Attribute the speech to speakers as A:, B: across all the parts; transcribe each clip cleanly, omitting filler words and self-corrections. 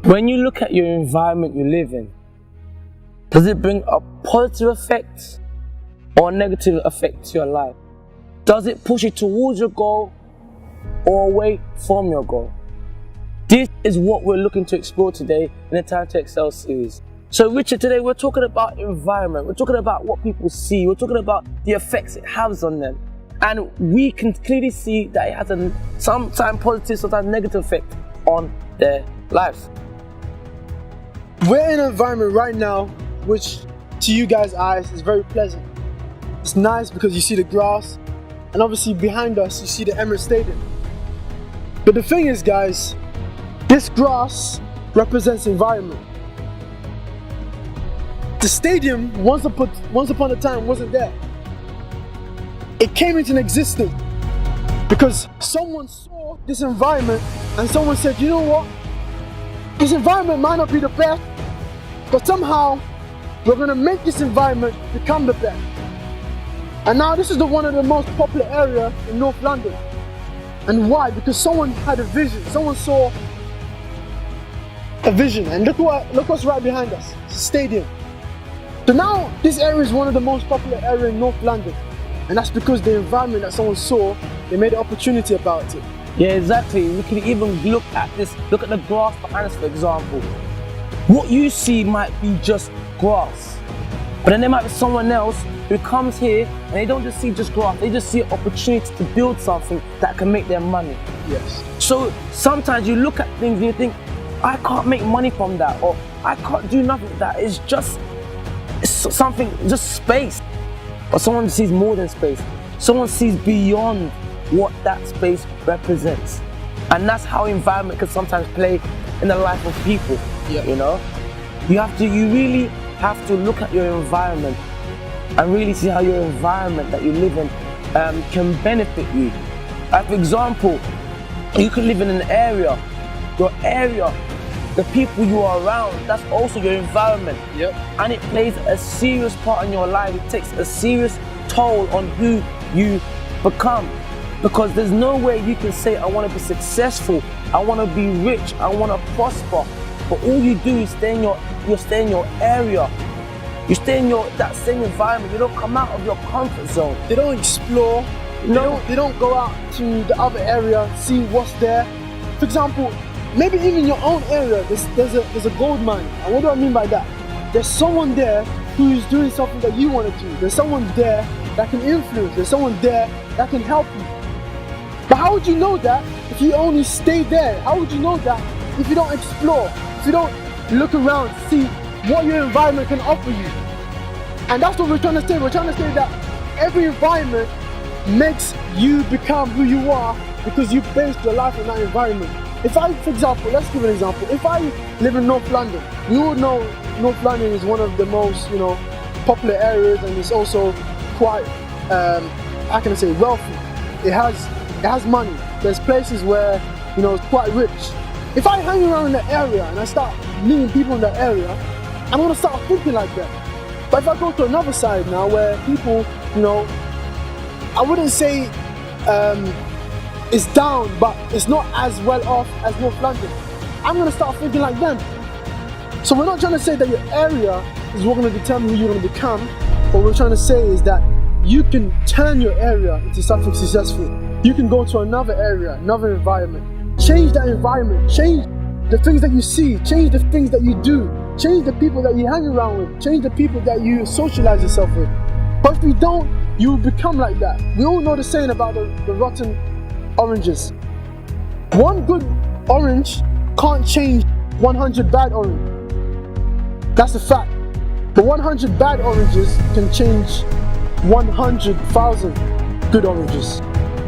A: When you look at your environment you live in, does it bring a positive effect or a negative effect to your life? Does it push you towards your goal or away from your goal? This is what we're looking to explore today in the Time to Excel series. So Richard, today we're talking about environment, we're talking about what people see, we're talking about the effects it has on them. And we can clearly see that it has a sometimes positive, sometimes negative effect on their lives.
B: We're in an environment right now which to you guys' eyes is very pleasant. It's nice because you see the grass, and obviously behind us you see the Emirates Stadium. But the thing is, guys, this grass represents environment. The stadium once upon a time wasn't there. It came into existence because someone saw this environment and someone said, you know what? This environment might not be the best, but somehow we're going to make this environment become the best. And now this is one of the most popular areas in North London. And why? Because someone had a vision. Someone saw a vision. And look what's right behind us. It's a stadium. So now this area is one of the most popular areas in North London. And that's because the environment that someone saw, they made an opportunity about it.
A: Yeah, exactly. We can even look at this, look at the grass behind us, for example. What you see might be just grass, but then there might be someone else who comes here and they don't just see just grass, they just see an opportunity to build something that can make them money.
B: Yes.
A: So sometimes you look at things and you think, I can't make money from that, or I can't do nothing with that. It's something, just space. But someone sees more than space. Someone sees beyond what that space represents. And that's how environment can sometimes play in the life of people.
B: Yeah.
A: You know? You really have to look at your environment and really see how your environment that you live in can benefit you. For example, you could live in an area, your area, the people you are around, that's also your environment.
B: Yep.
A: And it plays a serious part in your life. It takes a serious toll on who you become. Because there's no way you can say, I want to be successful, I want to be rich, I want to prosper. But all you do is stay in your area. You stay in that same environment. You don't come out of your comfort zone.
B: They don't explore.
A: No.
B: They don't go out to the other area, see what's there. For example, maybe even in your own area, there's a gold mine. And what do I mean by that? There's someone there who is doing something that you want to do. There's someone there that can influence. There's someone there that can help you. But how would you know that if you only stay there? How would you know that if you don't explore? If you don't look around, see what your environment can offer you? And that's what we're trying to say. We're trying to say that every environment makes you become who you are because you based your life on that environment. If I, for example, let's give an example. If I live in North London, you all know North London is one of the most, popular areas, and it's also quite, how can I say, wealthy. It has money. There's places where, it's quite rich. If I hang around in the area and I start meeting people in that area, I'm gonna start thinking like that. But if I go to another side now where people, I wouldn't say it's down, but it's not as well off as North London, I'm gonna start thinking like them. So we're not trying to say that your area is what's gonna determine who you're gonna become. What we're trying to say is that you can turn your area into something successful. You can go to another area, another environment, change that environment, change the things that you see, change the things that you do, change the people that you hang around with, change the people that you socialize yourself with. But if you don't, you will become like that. We all know the saying about the rotten oranges. One good orange can't change 100 bad oranges. That's a fact. But 100 bad oranges can change 100,000 good oranges.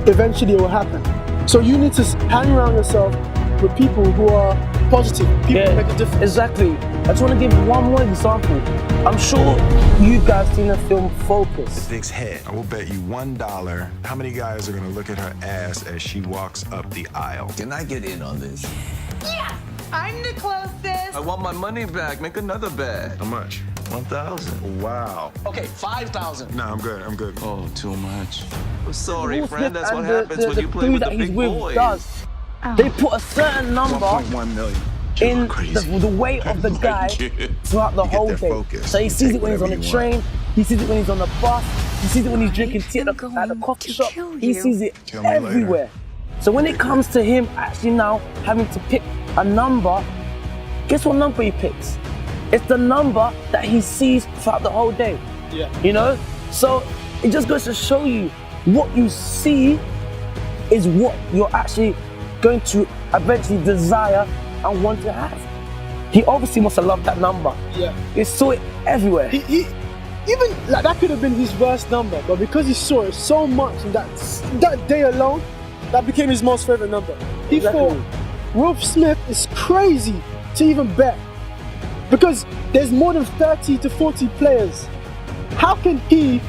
B: Eventually it will happen. So you need to hang around yourself with people who are positive, people who make a difference.
A: Exactly. I just want to give one more example. I'm sure you guys seen the film Focus.
C: Vic's head. I will bet you $1 how many guys are gonna look at her ass as she walks up the aisle.
D: Can I get in on this?
E: Yeah, I'm the closest.
D: I want my money back. Make another bet.
C: How much?
D: 1,000.
C: Wow.
D: Okay, 5,000.
C: No, I'm good.
D: Oh, too much. I'm sorry,
A: Will
D: friend.
A: Smith
D: That's what
A: and
D: happens when you play
A: dude
D: with the
A: that he's
D: big
A: with
D: boys.
A: does. They put a certain number.
C: 1.1 million.
A: in the weight of the guy throughout the whole day.
C: focus
A: So he
C: and
A: sees
C: take
A: it when he's on
C: whatever
A: the
C: you
A: train, he sees it when he's on the bus, he sees it when he's drinking tea at the coffee shop, he sees it
C: Tell me later.
A: everywhere. So when it comes to him actually now having to pick a number, guess what number he picks? It's the number that he sees throughout the whole day.
B: Yeah.
A: You know? So it just goes to show you what you see is what you're actually going to eventually desire and want to have. He obviously must have loved that number.
B: Yeah.
A: He saw it everywhere.
B: He even like that could have been his worst number, but because he saw it so much in that day alone, that became his most favorite number. He
A: Exactly.
B: thought Will Smith is crazy to even bet because there's more than 30 to 40 players. How can he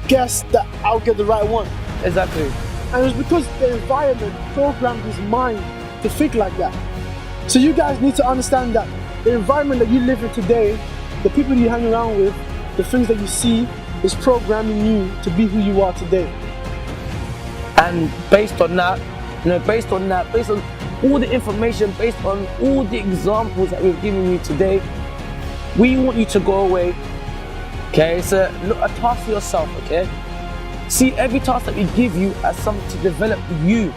B: guess that I'll get the right one?
A: Exactly.
B: And it was because the environment programmed his mind to think like that. So you guys need to understand that the environment that you live in today, the people you hang around with, the things that you see is programming you to be who you are today.
A: And based on that, based on all the information, based on all the examples that we've given you today, we want you to go away. Okay, so look a task for yourself, okay? See every task that we give you as something to develop you,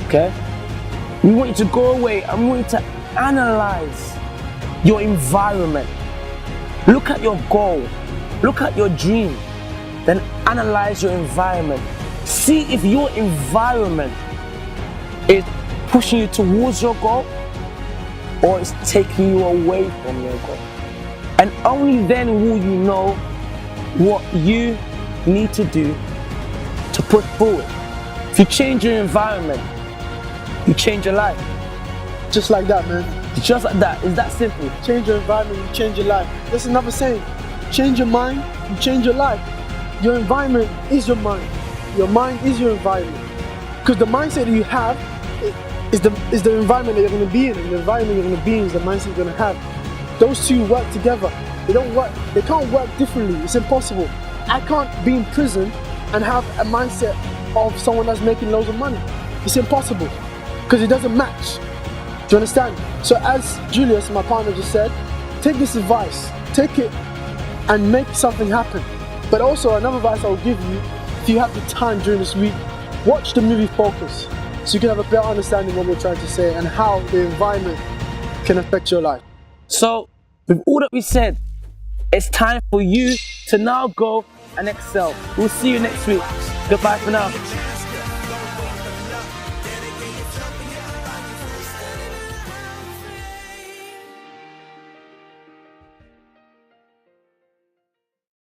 A: okay? We want you to go away and we want you to analyze your environment. Look at your goal, look at your dream, then analyze your environment. See if your environment is pushing you towards your goal or it's taking you away from your goal. And only then will you know what you need to do to push forward. If you change your environment, you change your life.
B: Just like that, man.
A: Just like that. It's that simple.
B: Change your environment, you change your life. That's another saying. Change your mind, you change your life. Your environment is your mind. Your mind is your environment. Because the mindset that you have is the environment that you're going to be in, and the environment you're going to be in is the mindset you're going to have. Those two work together. They can't work differently. It's impossible. I can't be in prison and have a mindset of someone that's making loads of money. It's impossible because it doesn't match. Do you understand? So as Julius, my partner, just said, take this advice, take it and make something happen. But also another advice I will give you, if you have the time during this week, watch the movie Focus so you can have a better understanding of what we're trying to say and how the environment can affect your life.
A: So, with all that we said, it's time for you to now go and excel. We'll see you next week. Goodbye for now.